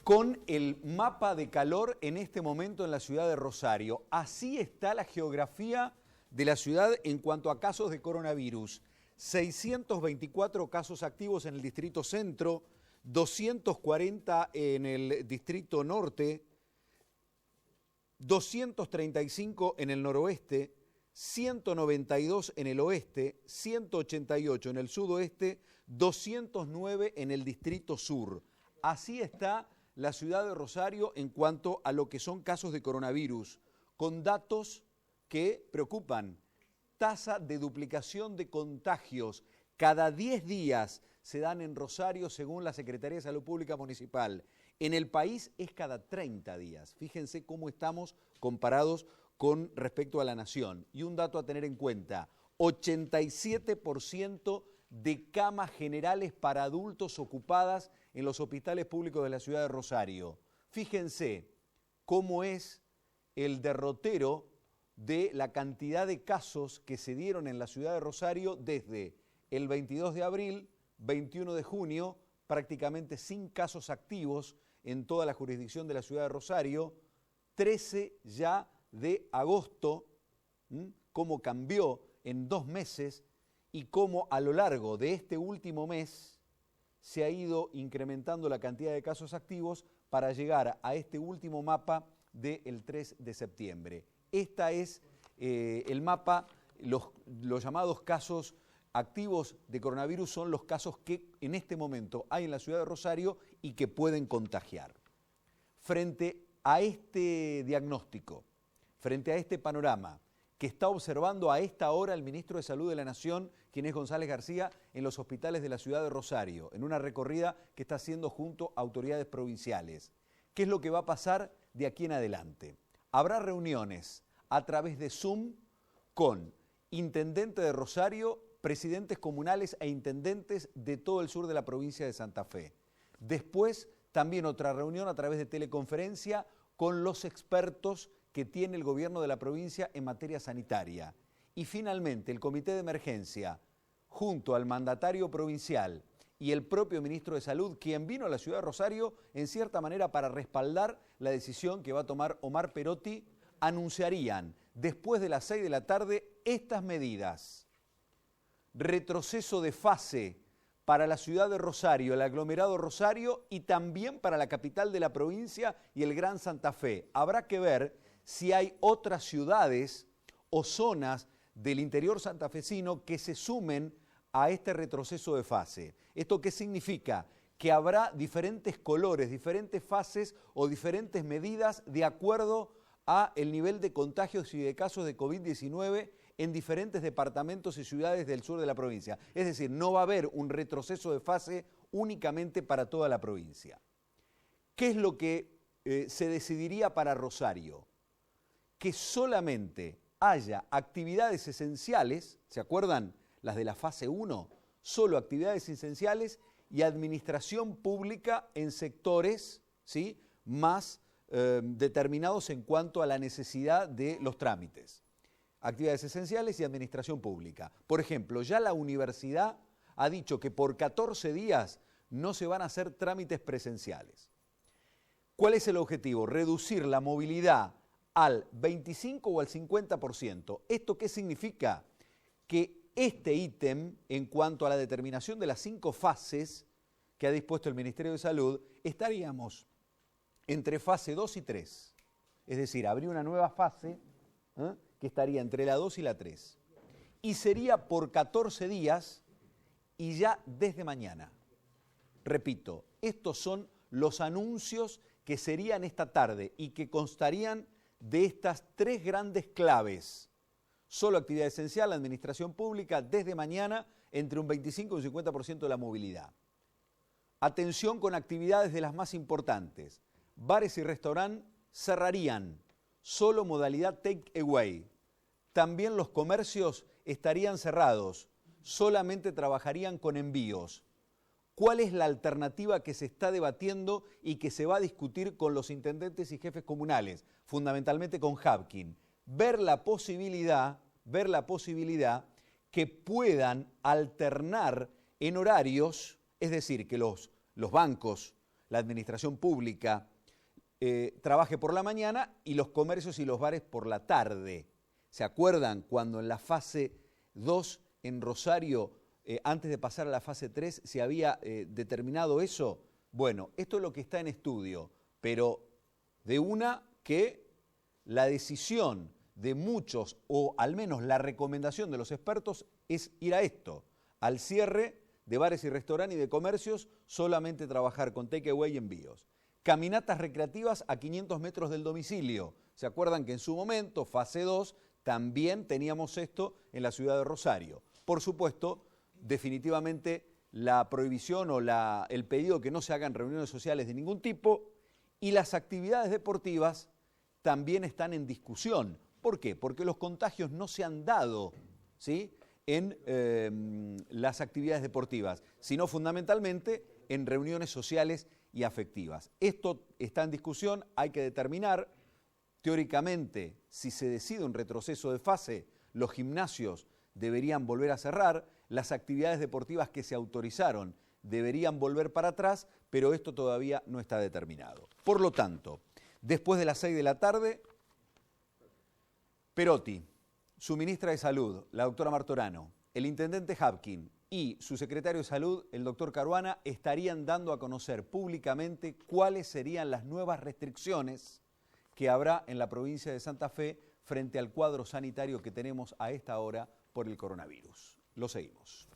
con el mapa de calor en este momento en la ciudad de Rosario. Así está la geografía de la ciudad en cuanto a casos de coronavirus. 624 casos activos en el distrito centro, 240 en el distrito norte, 235 en el noroeste, 192 en el oeste, 188 en el sudoeste, 209 en el distrito sur. Así está la ciudad de Rosario en cuanto a lo que son casos de coronavirus, con datos que preocupan. Tasa de duplicación de contagios. Cada 10 días se dan en Rosario según la Secretaría de Salud Pública Municipal. En el país es cada 30 días. Fíjense cómo estamos comparados con respecto a la nación. Y un dato a tener en cuenta, 87% de camas generales para adultos ocupadas en los hospitales públicos de la ciudad de Rosario. Fíjense cómo es el derrotero de la cantidad de casos que se dieron en la ciudad de Rosario desde el 22 de abril, 21 de junio, prácticamente sin casos activos en toda la jurisdicción de la ciudad de Rosario, 13 ya de agosto, cómo cambió en 2 meses y cómo a lo largo de este último mes se ha ido incrementando la cantidad de casos activos para llegar a este último mapa del 3 de septiembre. Esta es el mapa, los llamados casos activos de coronavirus son los casos que en este momento hay en la ciudad de Rosario y que pueden contagiar. Frente a este diagnóstico, frente a este panorama que está observando a esta hora el ministro de Salud de la Nación, quien es González García, en los hospitales de la ciudad de Rosario, en una recorrida que está haciendo junto a autoridades provinciales. ¿Qué es lo que va a pasar de aquí en adelante? Habrá reuniones a través de Zoom con intendente de Rosario, presidentes comunales e intendentes de todo el sur de la provincia de Santa Fe. Después, también otra reunión a través de teleconferencia con los expertos que tiene el gobierno de la provincia en materia sanitaria. Y finalmente, el comité de emergencia, junto al mandatario provincial y el propio ministro de Salud, quien vino a la ciudad de Rosario, en cierta manera para respaldar la decisión que va a tomar Omar Perotti, anunciarían después de las 6 de la tarde estas medidas. Retroceso de fase para la ciudad de Rosario, el aglomerado Rosario y también para la capital de la provincia y el Gran Santa Fe. Habrá que ver si hay otras ciudades o zonas del interior santafesino que se sumen a este retroceso de fase. ¿Esto qué significa? Que habrá diferentes colores, diferentes fases o diferentes medidas de acuerdo a el nivel de contagios y de casos de COVID-19 en diferentes departamentos y ciudades del sur de la provincia. Es decir, no va a haber un retroceso de fase únicamente para toda la provincia. ¿Qué es lo que se decidiría para Rosario? Que solamente haya actividades esenciales, ¿se acuerdan? Las de la fase 1, solo actividades esenciales y administración pública en sectores, ¿sí?, más determinados en cuanto a la necesidad de los trámites. Actividades esenciales y administración pública. Por ejemplo, ya la universidad ha dicho que por 14 días no se van a hacer trámites presenciales. ¿Cuál es el objetivo? Reducir la movilidad al 25 o al 50%. ¿Esto qué significa? Que este ítem, en cuanto a la determinación de las 5 fases que ha dispuesto el Ministerio de Salud, estaríamos entre fase 2 y 3. Es decir, habría una nueva fase que estaría entre la 2 y la 3. Y sería por 14 días y ya desde mañana. Repito, estos son los anuncios que serían esta tarde y que constarían de estas 3 grandes claves. Solo actividad esencial, administración pública, desde mañana entre un 25 y un 50% de la movilidad. Atención con actividades de las más importantes. Bares y restaurantes cerrarían, solo modalidad take away. También los comercios estarían cerrados, solamente trabajarían con envíos. ¿Cuál es la alternativa que se está debatiendo y que se va a discutir con los intendentes y jefes comunales? Fundamentalmente con Habkin. Ver la posibilidad que puedan alternar en horarios, es decir, que los bancos, la administración pública trabaje por la mañana y los comercios y los bares por la tarde. ¿Se acuerdan cuando en la fase 2 en Rosario, antes de pasar a la fase 3, se había determinado eso? Bueno, esto es lo que está en estudio, pero de una que la decisión de muchos, o al menos la recomendación de los expertos, es ir a esto, al cierre de bares y restaurantes y de comercios, solamente trabajar con takeaway y envíos. Caminatas recreativas a 500 metros del domicilio. ¿Se acuerdan que en su momento, fase 2, también teníamos esto en la ciudad de Rosario? Por supuesto, definitivamente la prohibición o el pedido que no se hagan reuniones sociales de ningún tipo, y las actividades deportivas también están en discusión. ¿Por qué? Porque los contagios no se han dado, ¿sí?, en las actividades deportivas, sino fundamentalmente en reuniones sociales y afectivas. Esto está en discusión, hay que determinar, teóricamente, si se decide un retroceso de fase, los gimnasios deberían volver a cerrar, las actividades deportivas que se autorizaron deberían volver para atrás, pero esto todavía no está determinado. Por lo tanto, después de las 6 de la tarde, Perotti, su ministra de Salud, la doctora Martorano, el intendente Habkin y su secretario de Salud, el doctor Caruana, estarían dando a conocer públicamente cuáles serían las nuevas restricciones que habrá en la provincia de Santa Fe frente al cuadro sanitario que tenemos a esta hora por el coronavirus. Lo seguimos.